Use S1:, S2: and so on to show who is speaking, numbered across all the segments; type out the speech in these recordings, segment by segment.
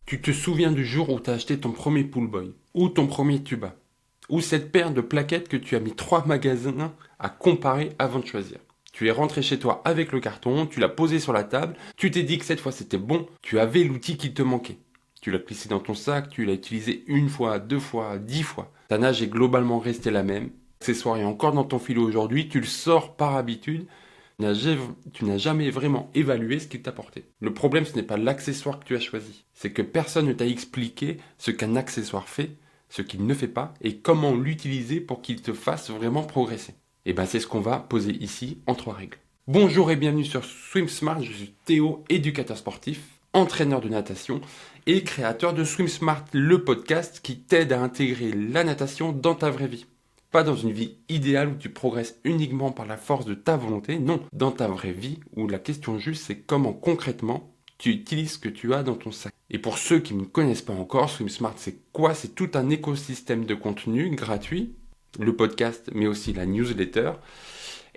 S1: Tu te souviens du jour où tu as acheté ton premier pull boy, ou ton premier tuba, ou cette paire de plaquettes que tu as mis 3 magasins à comparer avant de choisir. Tu es rentré chez toi avec le carton, tu l'as posé sur la table, tu t'es dit que cette fois c'était bon, tu avais l'outil qui te manquait. Tu l'as glissé dans ton sac, tu l'as utilisé une fois, 2 fois, 10 fois. Ta nage est globalement restée la même. L'accessoire est encore dans ton filet aujourd'hui, tu le sors par habitude. Tu n'as jamais vraiment évalué ce qu'il t'apportait. Le problème, ce n'est pas l'accessoire que tu as choisi. C'est que personne ne t'a expliqué ce qu'un accessoire fait, ce qu'il ne fait pas, et comment l'utiliser pour qu'il te fasse vraiment progresser. Et bien, c'est ce qu'on va poser ici en 3 règles. Bonjour et bienvenue sur Swim Smart. Je suis Théo, éducateur sportif, entraîneur de natation et créateur de Swim Smart, le podcast qui t'aide à intégrer la natation dans ta vraie vie. Pas dans une vie idéale où tu progresses uniquement par la force de ta volonté, non, dans ta vraie vie où la question juste c'est comment concrètement tu utilises ce que tu as dans ton sac. Et pour ceux qui ne me connaissent pas encore, Swim Smart c'est quoi? C'est tout un écosystème de contenu gratuit, le podcast mais aussi la newsletter,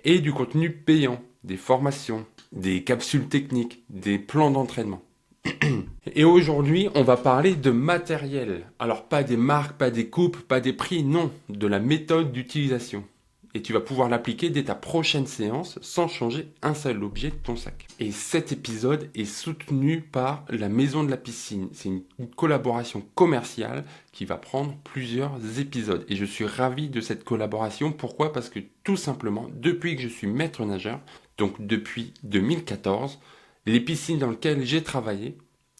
S1: et du contenu payant, des formations, des capsules techniques, des plans d'entraînement. Et aujourd'hui, on va parler de matériel. Alors pas des marques, pas des coupes, pas des prix, non, de la méthode d'utilisation. Et tu vas pouvoir l'appliquer dès ta prochaine séance sans changer un seul objet de ton sac. Et cet épisode est soutenu par la Maison de la Piscine. C'est une collaboration commerciale qui va prendre plusieurs épisodes. Et je suis ravi de cette collaboration. Pourquoi? Parce que tout simplement, depuis que je suis maître nageur, donc depuis 2014, les piscines dans lesquelles j'ai travaillé,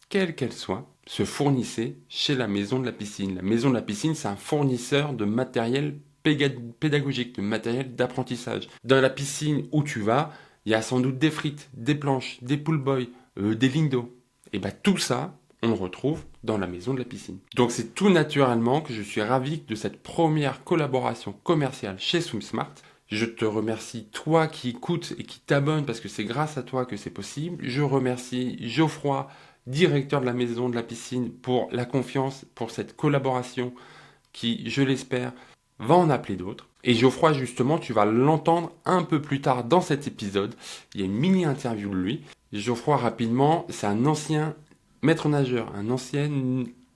S1: quelles qu'elles soient, se fournissaient chez la Maison de la Piscine. La Maison de la Piscine, c'est un fournisseur de matériel pédagogique, de matériel d'apprentissage. Dans la piscine où tu vas, il y a sans doute des frites, des planches, des pull boys, des lignes d'eau. Et bien tout ça, on le retrouve dans la Maison de la Piscine. Donc c'est tout naturellement que je suis ravi de cette première collaboration commerciale chez SwimSmart. Je te remercie, toi qui écoutes et qui t'abonnes, parce que c'est grâce à toi que c'est possible. Je remercie Geoffroy, directeur de la Maison de la Piscine, pour la confiance, pour cette collaboration qui, je l'espère, va en appeler d'autres. Et Geoffroy, justement, tu vas l'entendre un peu plus tard dans cet épisode. Il y a une mini-interview de lui. Geoffroy, rapidement, c'est un ancien maître nageur, un ancien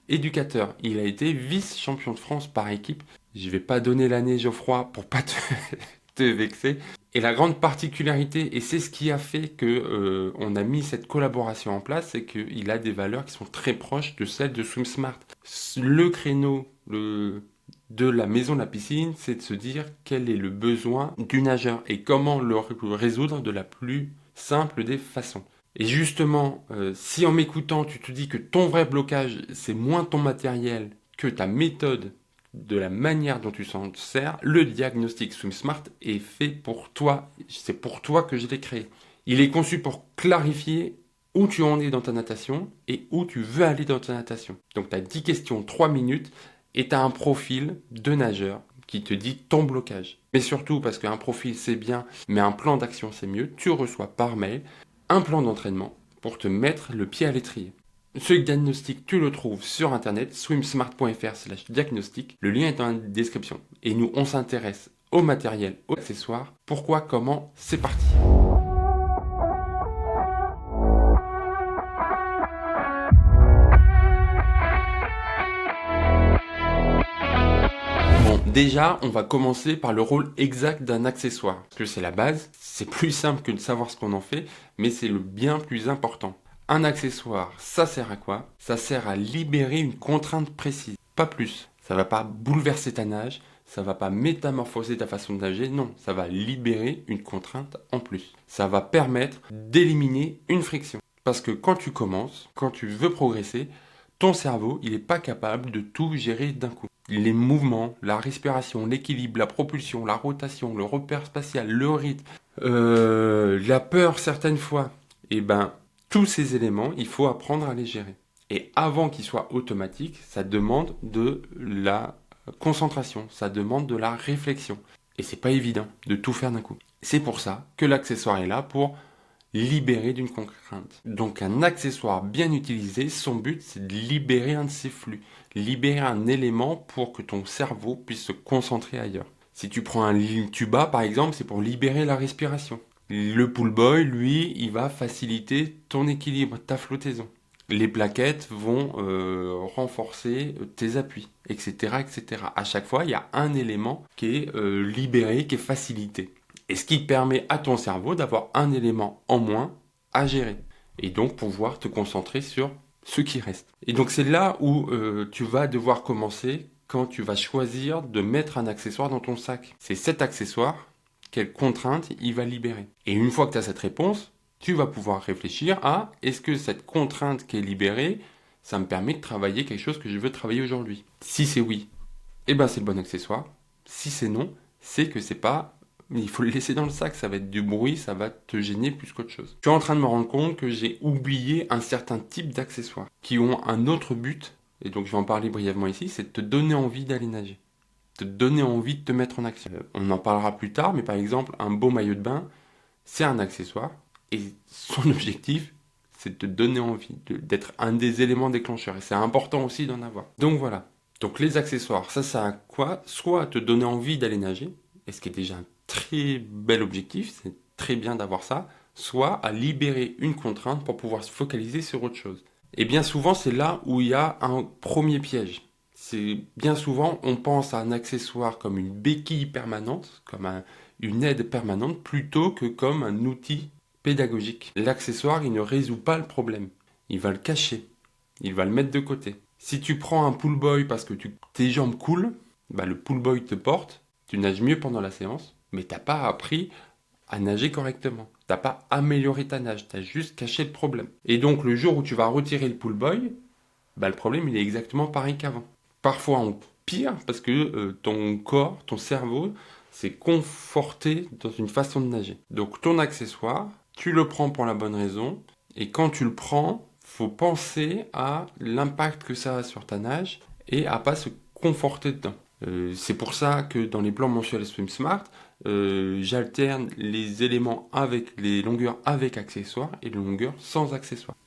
S1: éducateur. Il a été vice-champion de France par équipe. Je ne vais pas donner l'année, Geoffroy, pour pas te vexer. Et la grande particularité, et c'est ce qui a fait que on a mis cette collaboration en place, c'est qu'il a des valeurs qui sont très proches de celles de SwimSmart. Le créneau de la Maison de la Piscine, c'est de se dire quel est le besoin du nageur et comment le résoudre de la plus simple des façons. Et justement, si en m'écoutant, tu te dis que ton vrai blocage, c'est moins ton matériel que ta méthode, de la manière dont tu s'en sers, le diagnostic SwimSmart est fait pour toi. C'est pour toi que je l'ai créé. Il est conçu pour clarifier où tu en es dans ta natation et où tu veux aller dans ta natation. Donc tu as 10 questions, 3 minutes et tu as un profil de nageur qui te dit ton blocage. Mais surtout, parce qu'un profil c'est bien, mais un plan d'action c'est mieux, tu reçois par mail un plan d'entraînement pour te mettre le pied à l'étrier. Ce diagnostic, tu le trouves sur internet, swimsmart.fr/diagnostic. Le lien est dans la description. Et nous, on s'intéresse au matériel, aux accessoires. Pourquoi, comment, c'est parti. Bon, déjà, on va commencer par le rôle exact d'un accessoire. Parce que c'est la base, c'est plus simple que de savoir ce qu'on en fait, mais c'est le bien plus important. Un accessoire, ça sert à quoi? Ça sert à libérer une contrainte précise, pas plus. Ça va pas bouleverser ta nage, ça va pas métamorphoser ta façon de nager, non, ça va libérer une contrainte en plus. Ça va permettre d'éliminer une friction. Parce que quand tu commences, quand tu veux progresser, ton cerveau, il n'est pas capable de tout gérer d'un coup. Les mouvements, la respiration, l'équilibre, la propulsion, la rotation, le repère spatial, le rythme, la peur certaines fois, tous ces éléments, il faut apprendre à les gérer. Et avant qu'ils soient automatiques, ça demande de la concentration, ça demande de la réflexion. Et c'est pas évident de tout faire d'un coup. C'est pour ça que l'accessoire est là pour libérer d'une contrainte. Donc un accessoire bien utilisé, son but c'est de libérer un de ses flux, libérer un élément pour que ton cerveau puisse se concentrer ailleurs. Si tu prends un tuba par exemple, c'est pour libérer la respiration. Le pull boy, lui, il va faciliter ton équilibre, ta flottaison. Les plaquettes vont renforcer tes appuis, etc., etc. À chaque fois, il y a un élément qui est libéré, qui est facilité. Et ce qui permet à ton cerveau d'avoir un élément en moins à gérer. Et donc pouvoir te concentrer sur ce qui reste. Et donc c'est là où tu vas devoir commencer quand tu vas choisir de mettre un accessoire dans ton sac. C'est cet accessoire, quelle contrainte il va libérer. Et une fois que tu as cette réponse, tu vas pouvoir réfléchir à est-ce que cette contrainte qui est libérée, ça me permet de travailler quelque chose que je veux travailler aujourd'hui. Si c'est oui, eh ben c'est le bon accessoire. Si c'est non, c'est que c'est pas. Il faut le laisser dans le sac, ça va être du bruit, ça va te gêner plus qu'autre chose. Je suis en train de me rendre compte que j'ai oublié un certain type d'accessoires qui ont un autre but, et donc je vais en parler brièvement ici, c'est de te donner envie d'aller nager, de te donner envie de te mettre en action. On en parlera plus tard, mais par exemple, un beau maillot de bain, c'est un accessoire, et son objectif, c'est de te donner envie, d'être un des éléments déclencheurs, et c'est important aussi d'en avoir. Donc voilà. Donc les accessoires, ça sert à quoi? Soit à te donner envie d'aller nager, et ce qui est déjà un très bel objectif, c'est très bien d'avoir ça, soit à libérer une contrainte pour pouvoir se focaliser sur autre chose. Et bien souvent, c'est là où il y a un premier piège. C'est bien souvent, on pense à un accessoire comme une béquille permanente, comme une aide permanente, plutôt que comme un outil pédagogique. L'accessoire, il ne résout pas le problème. Il va le cacher. Il va le mettre de côté. Si tu prends un pull boy parce que tes jambes coulent, bah le pull boy te porte, tu nages mieux pendant la séance, mais t'as pas appris à nager correctement. T'as pas amélioré ta nage, t'as juste caché le problème. Et donc le jour où tu vas retirer le pull boy, bah le problème il est exactement pareil qu'avant. Parfois en pire parce que ton corps, ton cerveau s'est conforté dans une façon de nager. Donc ton accessoire, tu le prends pour la bonne raison, et quand tu le prends, faut penser à l'impact que ça a sur ta nage et à pas se conforter dedans. C'est pour ça que dans les plans mensuels Swim Smart, j'alterne les éléments avec les longueurs avec accessoires et les longueurs sans accessoires.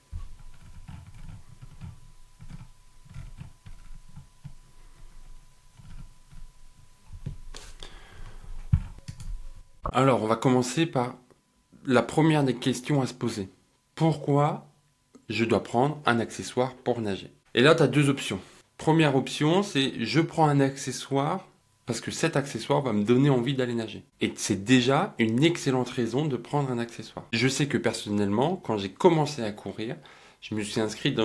S1: Alors, on va commencer par la première des questions à se poser. Pourquoi je dois prendre un accessoire pour nager? Et là, tu as deux options. Première option, c'est je prends un accessoire parce que cet accessoire va me donner envie d'aller nager. Et c'est déjà une excellente raison de prendre un accessoire. Je sais que personnellement, quand j'ai commencé à courir, je me suis inscrit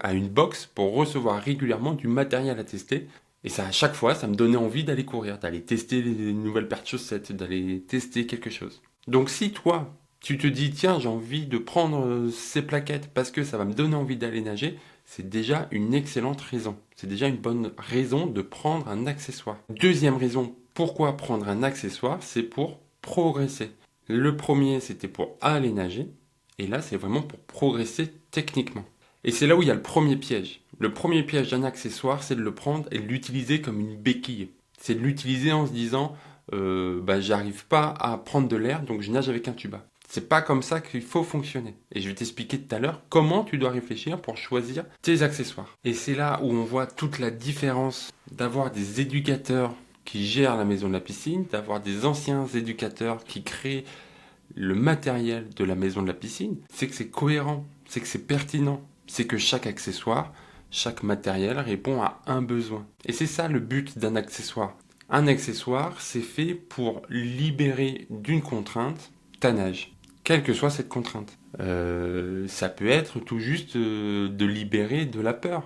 S1: à une box pour recevoir régulièrement du matériel à tester. Et ça, à chaque fois, ça me donnait envie d'aller courir, d'aller tester les nouvelles paires de chaussettes, d'aller tester quelque chose. Donc si toi, tu te dis, tiens, j'ai envie de prendre ces plaquettes parce que ça va me donner envie d'aller nager, c'est déjà une excellente raison. C'est déjà une bonne raison de prendre un accessoire. Deuxième raison, pourquoi prendre un accessoire, c'est pour progresser. Le premier, c'était pour aller nager, et là, c'est vraiment pour progresser techniquement. Et c'est là où il y a le premier piège. Le premier piège d'un accessoire, c'est de le prendre et de l'utiliser comme une béquille. C'est de l'utiliser en se disant, j'arrive pas à prendre de l'air, donc je nage avec un tuba. C'est pas comme ça qu'il faut fonctionner. Et je vais t'expliquer tout à l'heure comment tu dois réfléchir pour choisir tes accessoires. Et c'est là où on voit toute la différence d'avoir des éducateurs qui gèrent la maison de la piscine, d'avoir des anciens éducateurs qui créent le matériel de la maison de la piscine. C'est que c'est cohérent, c'est que c'est pertinent, c'est que chaque accessoire, chaque matériel répond à un besoin. Et c'est ça le but d'un accessoire. Un accessoire, c'est fait pour libérer d'une contrainte ta nage, quelle que soit cette contrainte. Ça peut être tout juste de libérer de la peur.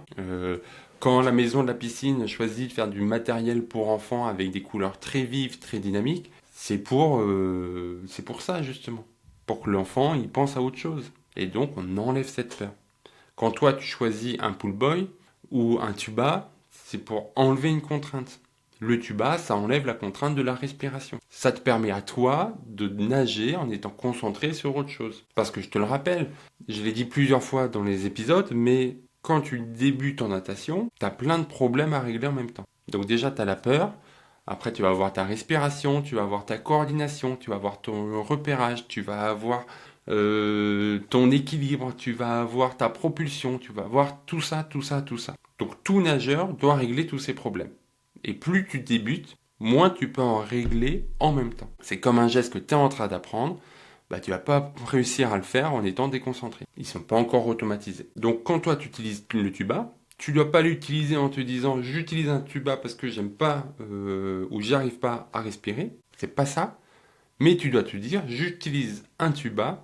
S1: Quand la maison de la piscine choisit de faire du matériel pour enfants avec des couleurs très vives, très dynamiques, c'est pour ça justement. Pour que l'enfant il pense à autre chose. Et donc on enlève cette peur. Quand toi tu choisis un pull boy ou un tuba, c'est pour enlever une contrainte. Le tuba, ça enlève la contrainte de la respiration. Ça te permet à toi de nager en étant concentré sur autre chose. Parce que je te le rappelle, je l'ai dit plusieurs fois dans les épisodes, mais quand tu débutes en natation, tu as plein de problèmes à régler en même temps. Donc déjà, tu as la peur. Après, tu vas avoir ta respiration, tu vas avoir ta coordination, tu vas avoir ton repérage, tu vas avoir ton équilibre, tu vas avoir ta propulsion, tu vas avoir tout ça, tout ça, tout ça. Donc tout nageur doit régler tous ces problèmes. Et plus tu débutes, moins tu peux en régler en même temps. C'est comme un geste que tu es en train d'apprendre. bah, tu vas pas réussir à le faire en étant déconcentré. Ils sont pas encore automatisés. Donc quand toi tu utilises le tuba, tu dois pas l'utiliser en te disant j'utilise un tuba parce que j'aime pas ou j'arrive pas à respirer. C'est pas ça. Mais tu dois te dire j'utilise un tuba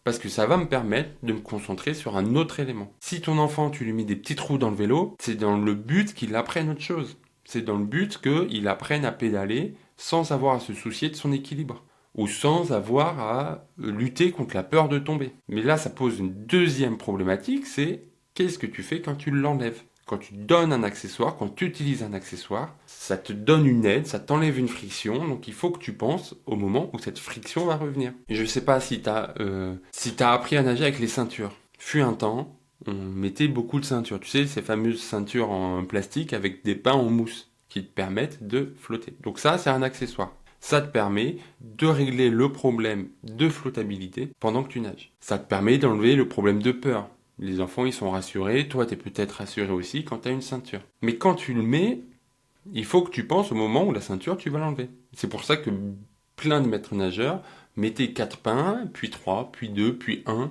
S1: parce que ça va me permettre de me concentrer sur un autre élément. Si ton enfant, tu lui mets des petits trous dans le vélo, c'est dans le but qu'il apprenne autre chose. C'est dans le but qu'il apprenne à pédaler sans avoir à se soucier de son équilibre ou sans avoir à lutter contre la peur de tomber. Mais là, ça pose une deuxième problématique, c'est qu'est-ce que tu fais quand tu l'enlèves ? Quand tu donnes un accessoire, quand tu utilises un accessoire, ça te donne une aide, ça t'enlève une friction, donc il faut que tu penses au moment où cette friction va revenir. Et je ne sais pas si tu as appris à nager avec les ceintures. Fut un temps, on mettait beaucoup de ceintures. Tu sais, ces fameuses ceintures en plastique avec des pains en mousse qui te permettent de flotter. Donc ça, c'est un accessoire. Ça te permet de régler le problème de flottabilité pendant que tu nages. Ça te permet d'enlever le problème de peur. Les enfants, ils sont rassurés. Toi, tu es peut-être rassuré aussi quand tu as une ceinture. Mais quand tu le mets, il faut que tu penses au moment où la ceinture, tu vas l'enlever. C'est pour ça que plein de maîtres nageurs mettaient 4 pains, puis 3, puis 2, puis 1,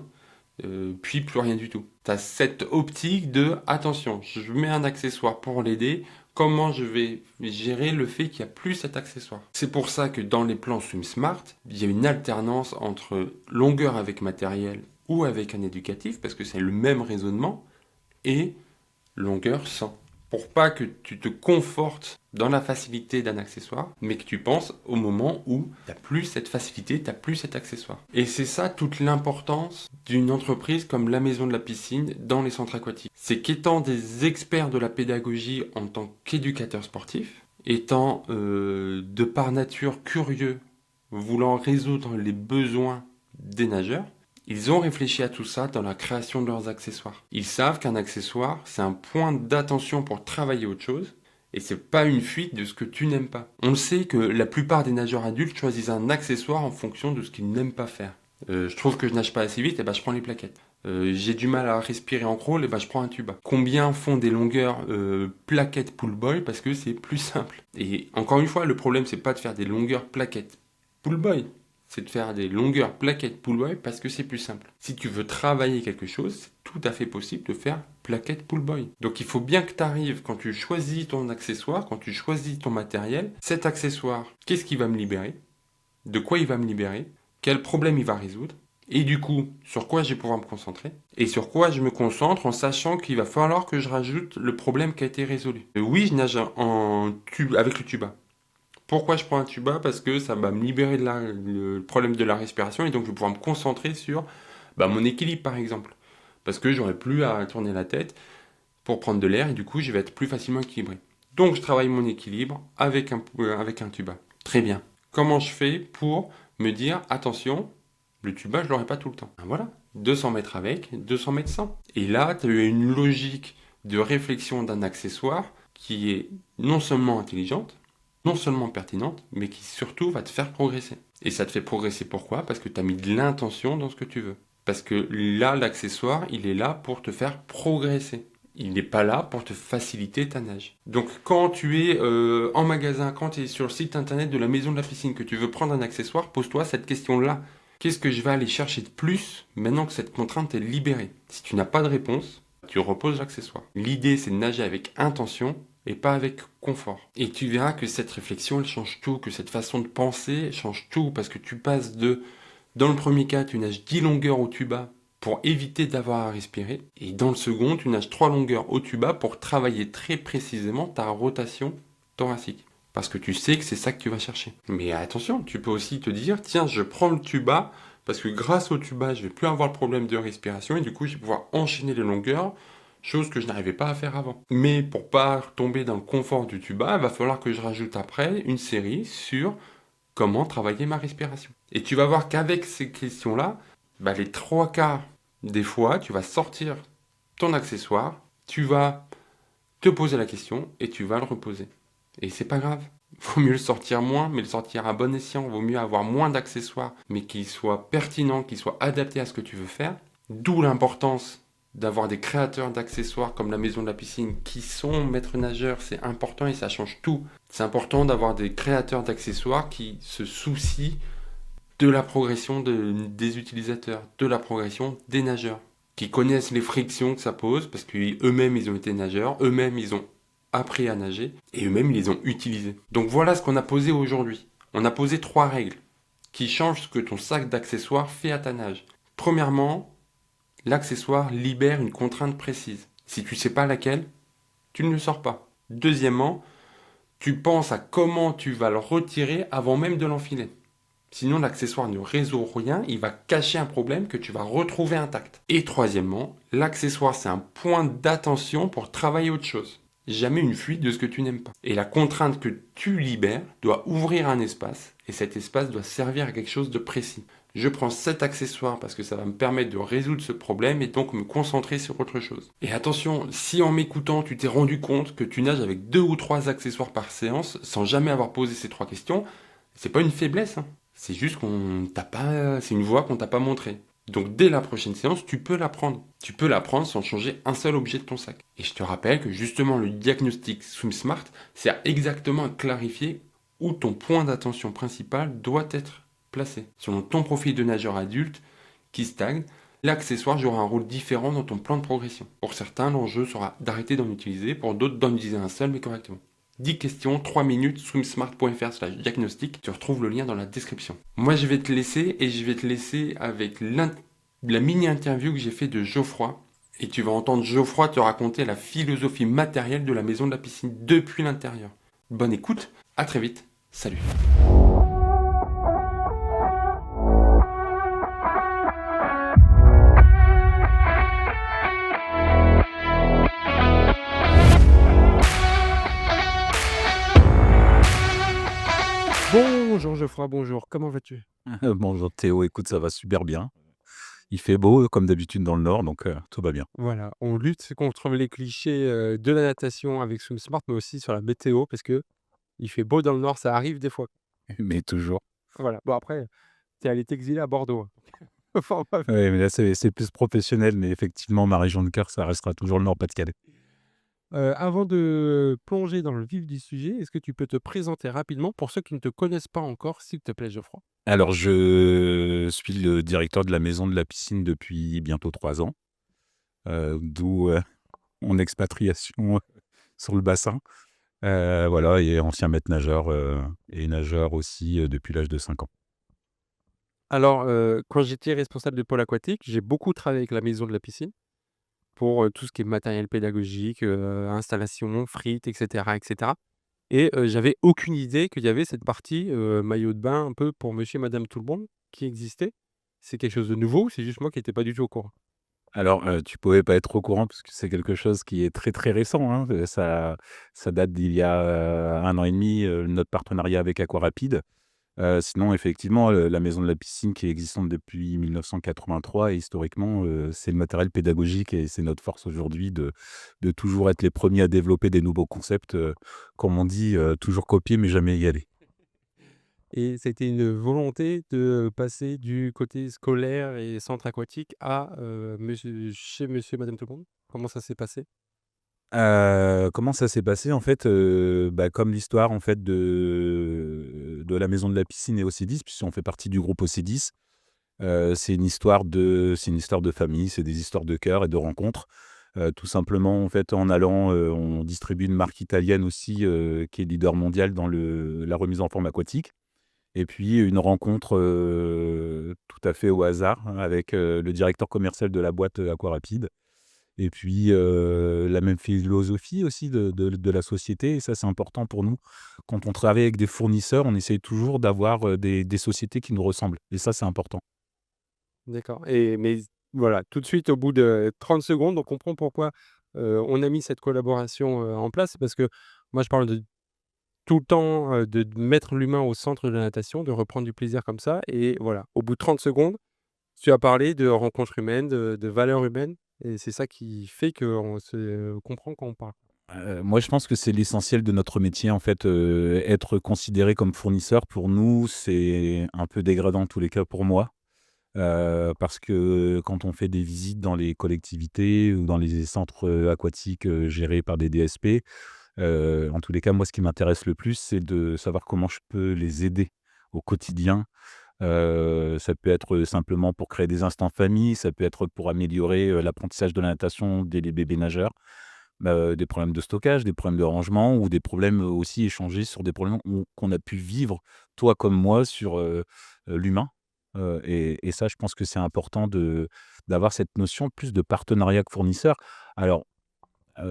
S1: puis plus rien du tout. Tu as cette optique de, attention, je mets un accessoire pour l'aider, comment je vais gérer le fait qu'il n'y a plus cet accessoire. C'est pour ça que dans les plans Swim Smart, il y a une alternance entre longueur avec matériel ou avec un éducatif, parce que c'est le même raisonnement, et longueur sans. Pour pas que tu te confortes dans la facilité d'un accessoire, mais que tu penses au moment où tu n'as plus cette facilité, tu n'as plus cet accessoire. Et c'est ça toute l'importance d'une entreprise comme la Maison de la Piscine dans les centres aquatiques. C'est qu'étant des experts de la pédagogie en tant qu'éducateurs sportifs, étant de par nature curieux, voulant résoudre les besoins des nageurs, ils ont réfléchi à tout ça dans la création de leurs accessoires. Ils savent qu'un accessoire, c'est un point d'attention pour travailler autre chose, et c'est pas une fuite de ce que tu n'aimes pas. On le sait que la plupart des nageurs adultes choisissent un accessoire en fonction de ce qu'ils n'aiment pas faire. Je trouve que je nage pas assez vite, et ben je prends les plaquettes. J'ai du mal à respirer en crawl, et ben je prends un tuba. Combien font des longueurs plaquettes pull boy parce que c'est plus simple. Et encore une fois, le problème c'est pas de faire des longueurs plaquettes pull boy. C'est de faire des longueurs plaquettes pull boy parce que c'est plus simple. Si tu veux travailler quelque chose, c'est tout à fait possible de faire plaquettes pull boy. Donc il faut bien que tu arrives, quand tu choisis ton accessoire, quand tu choisis ton matériel, cet accessoire, qu'est-ce qu'il va me libérer ? De quoi il va me libérer ? Quel problème il va résoudre ? Et du coup, sur quoi je vais pouvoir me concentrer ? Et sur quoi je me concentre en sachant qu'il va falloir que je rajoute le problème qui a été résolu. Oui, je nage avec le tuba. Pourquoi je prends un tuba ? Parce que ça va me libérer de le problème de la respiration et donc je vais pouvoir me concentrer sur mon équilibre par exemple. Parce que j'aurai plus à tourner la tête pour prendre de l'air et du coup je vais être plus facilement équilibré. Donc je travaille mon équilibre avec un tuba. Très bien. Comment je fais pour me dire attention, le tuba je l'aurai pas tout le temps. Voilà, 200 mètres avec, 200 mètres sans. Et là tu as une logique de réflexion d'un accessoire qui est non seulement intelligente, non seulement pertinente, mais qui surtout va te faire progresser. Et ça te fait progresser pourquoi ? Parce que tu as mis de l'intention dans ce que tu veux. Parce que là, l'accessoire, il est là pour te faire progresser. Il n'est pas là pour te faciliter ta nage. Donc quand tu es en magasin, quand tu es sur le site internet de la Maison de la Piscine, que tu veux prendre un accessoire, pose-toi cette question-là. Qu'est-ce que je vais aller chercher de plus maintenant que cette contrainte est libérée ? Si tu n'as pas de réponse, tu reposes l'accessoire. L'idée, c'est de nager avec intention et pas avec confort. Et tu verras que cette réflexion, elle change tout, que cette façon de penser change tout, parce que tu passes dans le premier cas, tu nages 10 longueurs au tuba pour éviter d'avoir à respirer, et dans le second, tu nages 3 longueurs au tuba pour travailler très précisément ta rotation thoracique. Parce que tu sais que c'est ça que tu vas chercher. Mais attention, tu peux aussi te dire, tiens, je prends le tuba, parce que grâce au tuba, je vais plus avoir le problème de respiration, et du coup, je vais pouvoir enchaîner les longueurs, chose que je n'arrivais pas à faire avant. Mais pour pas tomber dans le confort du tuba, il va falloir que je rajoute après une série sur comment travailler ma respiration. Et tu vas voir qu'avec ces questions-là, les 3/4 des fois, tu vas sortir ton accessoire, tu vas te poser la question et tu vas le reposer. Et c'est pas grave. Vaut mieux le sortir moins, mais le sortir à bon escient. Vaut mieux avoir moins d'accessoires, mais qu'ils soient pertinents, qu'ils soient adaptés à ce que tu veux faire. D'où l'importance d'avoir des créateurs d'accessoires comme la Maison de la Piscine qui sont maîtres nageurs, c'est important et ça change tout. C'est important d'avoir des créateurs d'accessoires qui se soucient de la progression des utilisateurs, de la progression des nageurs, qui connaissent les frictions que ça pose, parce qu'eux-mêmes, ils ont été nageurs, eux-mêmes, ils ont appris à nager, et eux-mêmes, ils les ont utilisés. Donc voilà ce qu'on a posé aujourd'hui. On a posé 3 règles qui changent ce que ton sac d'accessoires fait à ta nage. Premièrement, l'accessoire libère une contrainte précise. Si tu ne sais pas laquelle, tu ne le sors pas. Deuxièmement, tu penses à comment tu vas le retirer avant même de l'enfiler. Sinon, l'accessoire ne résout rien, il va cacher un problème que tu vas retrouver intact. Et troisièmement, l'accessoire, c'est un point d'attention pour travailler autre chose. Jamais une fuite de ce que tu n'aimes pas. Et la contrainte que tu libères doit ouvrir un espace, et cet espace doit servir à quelque chose de précis. Je prends cet accessoire parce que ça va me permettre de résoudre ce problème et donc me concentrer sur autre chose. Et attention, si en m'écoutant tu t'es rendu compte que tu nages avec 2 ou 3 accessoires par séance sans jamais avoir posé ces 3 questions, c'est pas une faiblesse, hein. C'est juste c'est une voie qu'on t'a pas montrée. Donc dès la prochaine séance, tu peux la prendre. Tu peux la prendre sans changer un seul objet de ton sac. Et je te rappelle que justement le diagnostic SwimSmart sert exactement à clarifier où ton point d'attention principal doit être placé. Selon ton profil de nageur adulte qui stagne, l'accessoire jouera un rôle différent dans ton plan de progression. Pour certains, l'enjeu sera d'arrêter d'en utiliser, pour d'autres d'en utiliser un seul mais correctement. 10 questions, 3 minutes, swimsmart.fr/diagnostic. Tu retrouves le lien dans la description. Moi, je vais te laisser avec la mini-interview que j'ai fait de Geoffroy. Et tu vas entendre Geoffroy te raconter la philosophie matérielle de la maison de la piscine depuis l'intérieur. Bonne écoute, à très vite, salut.
S2: Bonjour Geoffroy, bonjour, comment vas-tu?
S3: Bonjour Théo, écoute, ça va super bien. Il fait beau comme d'habitude dans le nord, donc tout va bien.
S2: Voilà, on lutte contre les clichés, de la natation avec SwimSmart, mais aussi sur la météo parce que il fait beau dans le nord, ça arrive des fois.
S3: Mais toujours.
S2: Voilà, bon après, tu es allé t'exiler à Bordeaux, hein. Enfin bref.
S3: Oui, mais là, c'est plus professionnel, mais effectivement, ma région de cœur, ça restera toujours le Nord-Pas-de-Calais.
S2: Avant de plonger dans le vif du sujet, est-ce que tu peux te présenter rapidement pour ceux qui ne te connaissent pas encore, s'il te plaît Geoffroy?
S3: Alors, je suis le directeur de la maison de la piscine depuis bientôt 3 ans, d'où mon expatriation sur le bassin. Voilà, et ancien maître nageur et nageur aussi depuis l'âge de 5 ans.
S2: Alors, quand j'étais responsable de pôle aquatique, j'ai beaucoup travaillé avec la maison de la piscine pour, tout ce qui est matériel pédagogique, installation, frites et cetera. Et j'avais aucune idée qu'il y avait cette partie, maillot de bain un peu pour monsieur et madame tout le monde qui existait. C'est quelque chose de nouveau ou c'est juste moi qui étais pas du tout au courant?
S3: Alors, tu pouvais pas être au courant parce que c'est quelque chose qui est très, très récent, hein. Ça date d'il y a 1 an et demi, notre partenariat avec Aquarapide. Sinon effectivement, la maison de la piscine qui est existante depuis 1983 et historiquement, c'est le matériel pédagogique et c'est notre force aujourd'hui de toujours être les premiers à développer des nouveaux concepts, comme on dit, toujours copier mais jamais égaler.
S2: Et c'était une volonté de passer du côté scolaire et centre aquatique à, monsieur et madame tout le monde? Comment ça s'est passé?
S3: Comment ça s'est passé? En fait, bah, comme l'histoire en fait de la maison de la piscine et OC10, puisqu'on fait partie du groupe OC10, c'est une histoire de famille, c'est des histoires de cœur et de rencontres. Tout simplement, en fait, en allant, on distribue une marque italienne aussi, qui est leader mondial dans la remise en forme aquatique et puis une rencontre, tout à fait au hasard hein, avec, le directeur commercial de la boîte, Aquarapide et puis, la même philosophie aussi de la société et ça, c'est important pour nous. Quand on travaille avec des fournisseurs, on essaye toujours d'avoir, des sociétés qui nous ressemblent et ça, c'est important.
S2: D'accord et mais voilà, tout de suite au bout de 30 secondes, on comprend pourquoi, on a mis cette collaboration, en place. C'est parce que moi je parle de tout le temps, de mettre l'humain au centre de la natation, de reprendre du plaisir comme ça et voilà, au bout de 30 secondes, tu as parlé de rencontres humaines, de valeurs humaines et c'est ça qui fait qu'on se, comprend quand on parle.
S3: Moi, je pense que c'est l'essentiel de notre métier, en fait, être considéré comme fournisseur, pour nous, c'est un peu dégradant, en tous les cas, pour moi. Parce que quand on fait des visites dans les collectivités ou dans les centres, aquatiques, gérés par des DSP, en tous les cas, moi, ce qui m'intéresse le plus, c'est de savoir comment je peux les aider au quotidien, Ça peut être simplement pour créer des instants famille, ça peut être pour améliorer l'apprentissage de la natation dès les bébés nageurs. Des problèmes de stockage, des problèmes de rangement ou des problèmes aussi échangés sur des problèmes qu'on a pu vivre, toi comme moi, sur l'humain. Et ça, je pense que c'est important d'avoir cette notion plus de partenariat que fournisseur. Alors,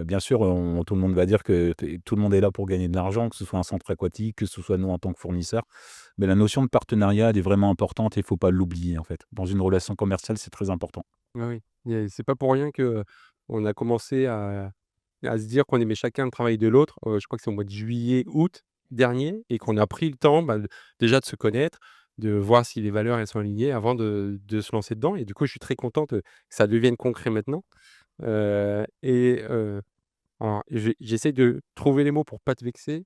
S3: bien sûr, tout le monde va dire que tout le monde est là pour gagner de l'argent, que ce soit un centre aquatique, que ce soit nous en tant que fournisseur. Mais la notion de partenariat, elle est vraiment importante et il ne faut pas l'oublier, en fait. Dans une relation commerciale, c'est très important.
S2: Oui, oui. C'est pas pour rien que on a commencé à se dire qu'on aimait chacun le travail de l'autre, je crois que c'est au mois de juillet, août dernier et qu'on a pris le temps, déjà de se connaître, de voir si les valeurs, elles sont alignées avant de se lancer dedans et du coup, je suis très contente, que ça devienne concret maintenant, et alors j'essaie de trouver les mots pour pas te vexer.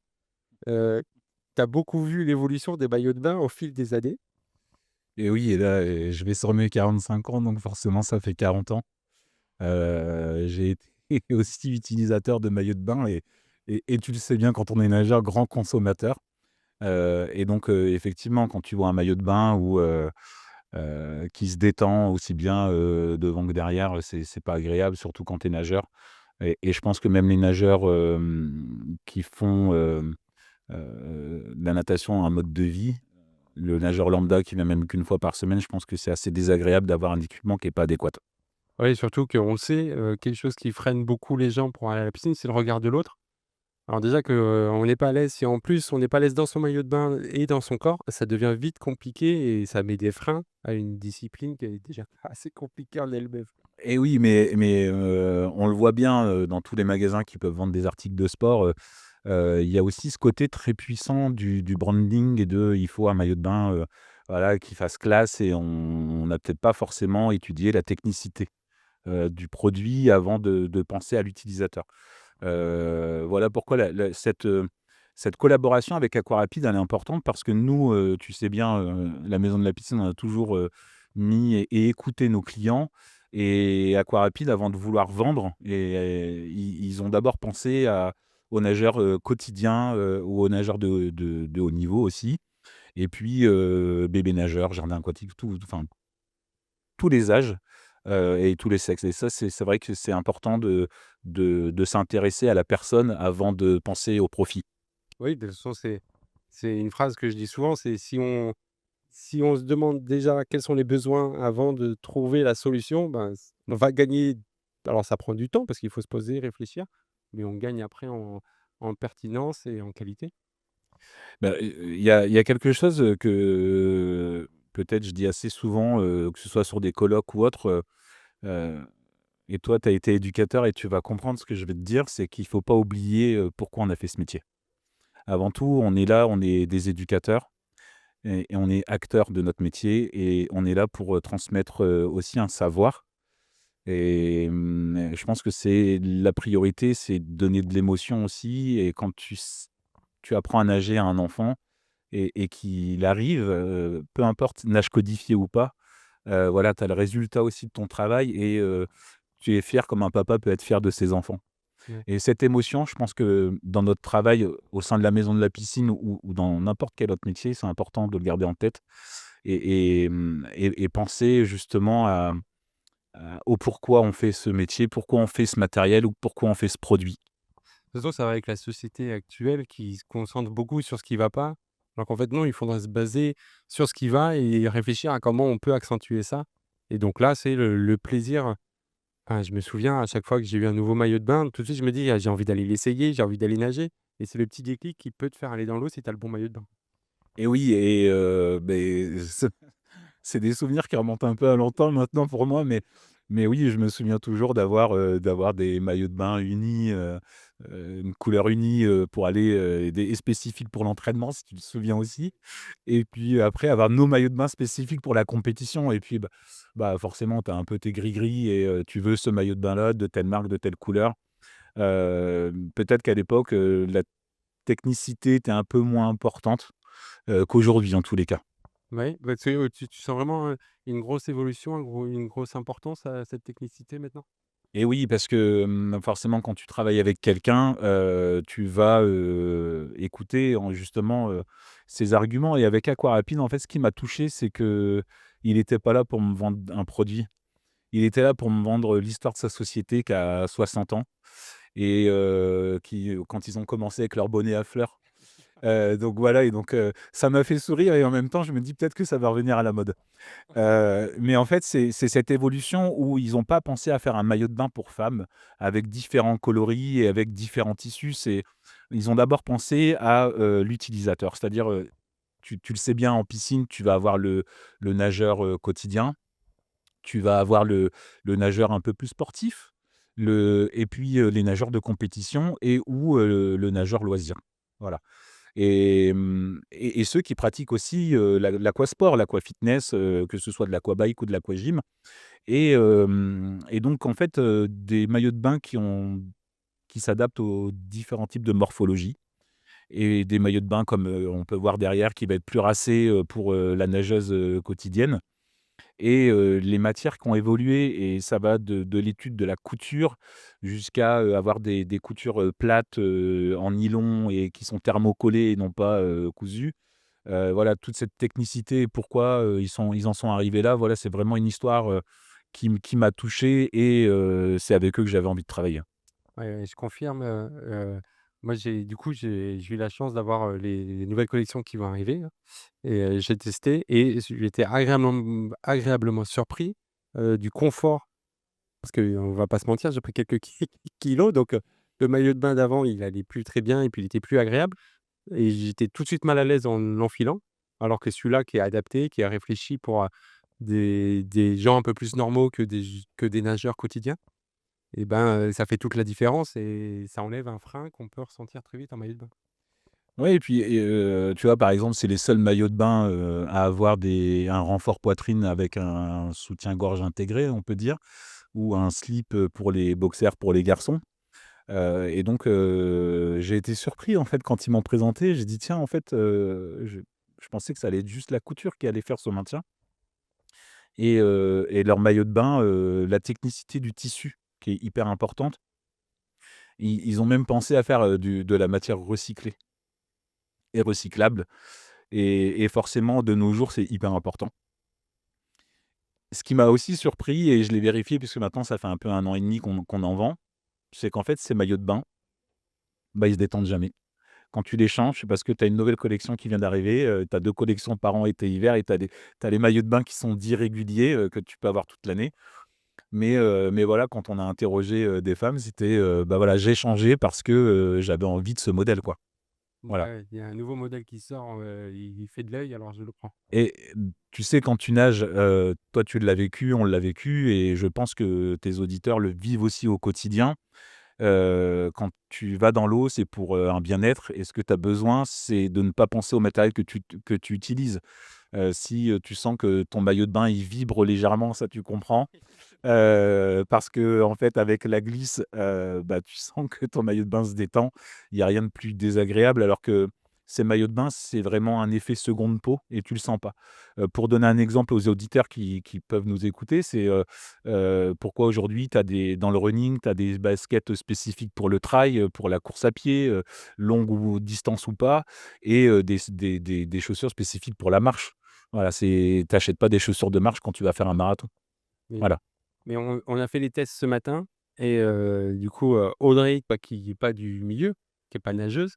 S2: Tu as beaucoup vu l'évolution des maillots de bain au fil des années.
S3: Et oui, et là, je vais sur mes 45 ans, donc forcément, ça fait 40 ans. J'ai été aussi utilisateur de maillots de bain et tu le sais bien quand on est nageur, grand consommateur. Et donc effectivement, quand tu vois un maillot de bain ou qui se détend aussi bien, devant que derrière, c'est pas agréable, surtout quand tu es nageur. Et je pense que même les nageurs, qui font, de la natation un mode de vie, le nageur lambda qui vient même qu'une fois par semaine, je pense que c'est assez désagréable d'avoir un équipement qui est pas adéquat.
S2: Oui, surtout qu'on le sait, quelque chose qui freine beaucoup les gens pour aller à la piscine, c'est le regard de l'autre. Alors déjà que, on n'est pas à l'aise, si en plus on n'est pas à l'aise dans son maillot de bain et dans son corps, ça devient vite compliqué et ça met des freins à une discipline qui est déjà assez compliquée en elle-même.
S3: Et oui, mais on le voit bien, dans tous les magasins qui peuvent vendre des articles de sport, il y a aussi ce côté très puissant du branding et il faut un maillot de bain, voilà, qui fasse classe et on n'a peut-être pas forcément étudié la technicité, du produit avant de penser à l'utilisateur. Voilà pourquoi cette collaboration avec Aquarapide, elle est importante parce que nous, tu sais bien, la maison de la piscine, on a toujours, mis et écouté nos clients et Aquarapide, avant de vouloir vendre ils ont d'abord pensé aux nageurs, quotidiens, ou aux nageurs de haut niveau aussi et puis, bébés nageurs, jardin aquatique, tout enfin tous les âges, et tous les sexes et ça, c'est vrai que c'est important de s'intéresser à la personne avant de penser au profit.
S2: Oui, de toute façon, c'est une phrase que je dis souvent, c'est si on se demande déjà quels sont les besoins avant de trouver la solution, on va gagner. Alors ça prend du temps parce qu'il faut se poser, réfléchir, mais on gagne après en pertinence et en qualité.
S3: Il y a quelque chose, que peut-être je dis assez souvent, que ce soit sur des colloques ou autres, heu et toi, tu as été éducateur et tu vas comprendre ce que je vais te dire, c'est qu'il faut pas oublier, pourquoi on a fait ce métier. Avant tout, on est là, on est des éducateurs et on est acteurs de notre métier et on est là pour, transmettre, aussi un savoir et je pense que c'est la priorité, c'est de donner de l'émotion aussi et quand tu apprends à nager à un enfant et qu'il arrive, peu importe nage codifié ou pas, voilà, tu as le résultat aussi de ton travail et tu es fier comme un papa peut être fier de ses enfants.
S2: Ouais.
S3: Et cette émotion, je pense que dans notre travail, au sein de la maison de la piscine ou dans n'importe quel autre métier, c'est important de le garder en tête et penser justement au pourquoi on fait ce métier, pourquoi on fait ce matériel ou pourquoi on fait ce produit.
S2: De toute façon, ça va avec la société actuelle qui se concentre beaucoup sur ce qui va pas. Alors qu'en fait, non, il faudrait se baser sur ce qui va et réfléchir à comment on peut accentuer ça. Et donc là, c'est le plaisir. Enfin, je me souviens à chaque fois que j'ai eu un nouveau maillot de bain, tout de suite, je me dis: «Ah, j'ai envie d'aller l'essayer, j'ai envie d'aller nager» et c'est le petit déclic qui peut te faire aller dans l'eau si tu as le bon maillot de bain.
S3: Et oui et c'est des souvenirs qui remontent un peu à longtemps maintenant pour moi, mais oui, je me souviens toujours d'avoir des maillots de bain unis, une couleur unie, pour aller, et spécifiques pour l'entraînement, si tu te souviens aussi. Et puis après avoir nos maillots de bain spécifiques pour la compétition et puis, forcément, tu as un peu tes gris-gris et tu veux ce maillot de bain-là, de telle marque, de telle couleur. Peut-être qu'à l'époque, la technicité était un peu moins importante, qu'aujourd'hui en tous les cas.
S2: Oui, tu sens vraiment, une grosse évolution, une grosse importance à cette technicité maintenant?
S3: Et oui, parce que, forcément, quand tu travailles avec quelqu'un, tu vas, écouter justement, ses arguments et avec Aquarapide, en fait, ce qui m'a touché, c'est qu'il était pas là pour me vendre un produit. Il était là pour me vendre l'histoire de sa société qui a 60 ans et quand ils ont commencé avec leur bonnet à fleurs. Donc voilà et donc ça m'a fait sourire et en même temps, je me dis: «Peut-être que ça va revenir à la mode». Mais en fait, c'est cette évolution où ils ont pas pensé à faire un maillot de bain pour femmes avec différents coloris et avec différents tissus. Ils ont d'abord pensé à, l'utilisateur. C'est-à-dire, tu le sais bien en piscine, tu vas avoir le nageur, quotidien, tu vas avoir le nageur un peu plus sportif, et puis, les nageurs de compétition et ou, le nageur loisir. Voilà. Et ceux qui pratiquent aussi, l'aquasport, l'aquafitness, que ce soit de l'aquabike ou de l'aquagym et donc en fait, des maillots de bain qui s'adaptent aux différents types de morphologie et des maillots de bain comme, on peut voir derrière qui va être plus racé, pour, la nageuse, quotidienne et les matières qui ont évolué et ça va de l'étude de la couture jusqu'à, avoir des coutures, plates, en nylon et qui sont thermocollées et non pas, cousues. Voilà, toute cette technicité, pourquoi, ils en sont arrivés là, voilà, c'est vraiment une histoire, qui m'a touché et c'est avec eux que j'avais envie de travailler.
S2: Ouais, ouais, je confirme, moi j'ai eu la chance d'avoir, les nouvelles collections qui vont arriver là et j'ai testé et j'ai été agréablement surpris, du confort. Parce qu'on va pas se mentir, j'ai pris quelques kilos donc le maillot de bain d'avant, il allait plus très bien et puis il était plus agréable et j'étais tout de suite mal à l'aise en l'enfilant. Alors que celui-là qui est adapté, qui est réfléchi pour, des gens un peu plus normaux que des nageurs quotidiens et ben, ça fait toute la différence et ça enlève un frein qu'on peut ressentir très vite en maillot de bain.
S3: Oui et puis tu vois, par exemple, c'est les seuls maillots de bain, à avoir un renfort poitrine avec un soutien-gorge intégré, on peut dire, ou un slip, pour les boxers pour les garçons. Et donc j'ai été surpris, en fait, quand ils m'ont présenté. J'ai dit: «Tiens, en fait, je pensais que ça allait être juste la couture qui allait faire son maintien» et leur maillot de bain, la technicité du tissu qui est hyper importante. Ils ont même pensé à faire, de la matière recyclée et recyclable et forcément, de nos jours, c'est hyper important. Ce qui m'a aussi surpris et je l'ai vérifié puisque maintenant ça fait un peu 1 an et demi qu'on en vend, c'est qu'en fait, ces maillots de bain, bah, ils se détendent jamais. Quand tu les changes, c'est parce que tu as une nouvelle collection qui vient d'arriver, tu as 2 collections par an été-hiver et tu as les maillots de bain qui sont dits réguliers, que tu peux avoir toute l'année. Mais voilà, quand on a interrogé, des femmes, c'était, bah, voilà, j'ai changé parce que, j'avais envie de ce modèle, quoi. Voilà
S2: Ouais, il y a un nouveau modèle qui sort, il fait de l'œil alors je le prends.
S3: et tu sais, quand tu nages, toi, tu l'as vécu, on l'a vécu et je pense que tes auditeurs le vivent aussi au quotidien. Quand tu vas dans l'eau, c'est pour, un bien-être et ce que tu as besoin, c'est de ne pas penser au matériel que tu utilises. Si, tu sens que ton maillot de bain, il vibre légèrement, ça tu comprends. Parce que en fait, avec la glisse, bah, tu sens que ton maillot de bain se détend. Il y a rien de plus désagréable alors que ces maillots de bain, c'est vraiment un effet seconde peau et tu le sens pas. Pour donner un exemple aux auditeurs qui peuvent nous écouter, c'est, pourquoi aujourd'hui dans le running, tu as des baskets spécifiques pour le trail, pour la course à pied, longue ou distance ou pas et des chaussures spécifiques pour la marche. Voilà, tu achètes pas des chaussures de marche quand tu vas faire un marathon.
S2: Mais
S3: Voilà.
S2: mais on a fait les tests ce matin et du coup, Audrey, bah, qui est pas du milieu, qui est pas nageuse,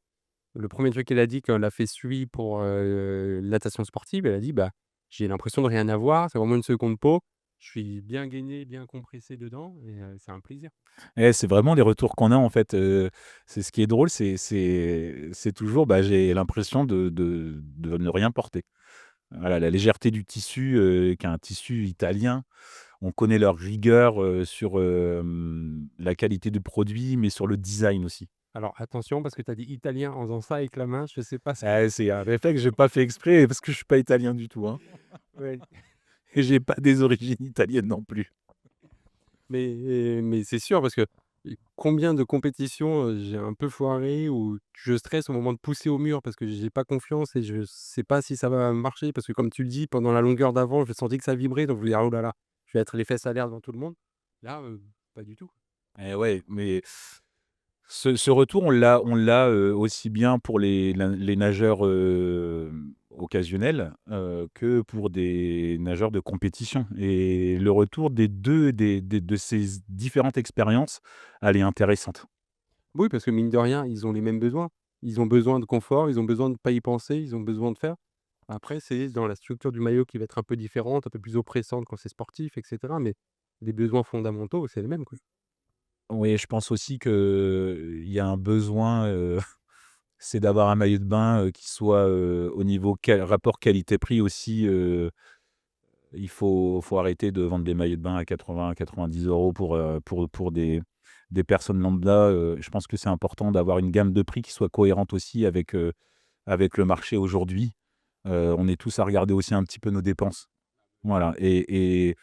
S2: le premier truc qu'elle a dit quand elle a fait suivi pour, natation sportive, elle a dit: «Bah, j'ai l'impression de rien avoir, c'est vraiment une seconde peau. Je suis bien gainé, bien compressé dedans et c'est un plaisir».
S3: C'est vraiment les retours qu'on a en fait, c'est ce qui est drôle, c'est toujours, bah, j'ai l'impression de ne rien porter. Voilà, la légèreté du tissu, qui est un tissu italien. On connaît leur rigueur, sur, la qualité du produit, mais sur le design aussi.
S2: Alors attention parce que tu as dit italien en faisant ça avec la main, je sais pas ce que
S3: C'est un réflexe que j'ai pas fait exprès parce que je suis pas italien du tout, hein
S2: ouais,
S3: et j'ai pas des origines italiennes non plus.
S2: mais c'est sûr parce que combien de compétitions, j'ai un peu foiré ou je stresse au moment de pousser au mur parce que j'ai pas confiance et je sais pas si ça va marcher parce que comme tu le dis, pendant la longueur d'avant, je sentais que ça vibrait donc je me dis: «Ah oh là là, je vais être les fesses à l'air devant tout le monde». Là, pas du tout.
S3: Et ouais, mais ce retour, on l'a, aussi bien pour les nageurs, occasionnels, que pour des nageurs de compétition et le retour des 2 de ces différentes expériences, elle est intéressante.
S2: Oui, parce que mine de rien, ils ont les mêmes besoins. Ils ont besoin de confort, ils ont besoin de pas y penser, ils ont besoin de faire. Après, c'est dans la structure du maillot qui va être un peu différente, un peu plus oppressante quand c'est sportif, et cetera, mais les besoins fondamentaux, c'est les mêmes, quoi.
S3: Oui, je pense aussi qu'il y a un besoin, c'est d'avoir un maillot de bain, qui soit, au niveau rapport qualité-prix aussi, il faut arrêter de vendre des maillots de bain à 80-90 € pour des personnes lambda, je pense que c'est important d'avoir une gamme de prix qui soit cohérente aussi avec le marché aujourd'hui. On est tous à regarder aussi un petit peu nos dépenses. Voilà et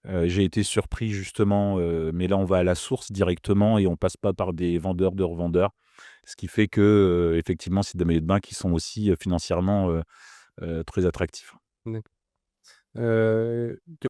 S3: j'ai été surpris justement, mais là on va à la source directement et on passe pas par des vendeurs de revendeurs. Ce qui fait que, effectivement, c'est des maillots de bain qui sont aussi, financièrement, très attractifs.
S2: D'acc tu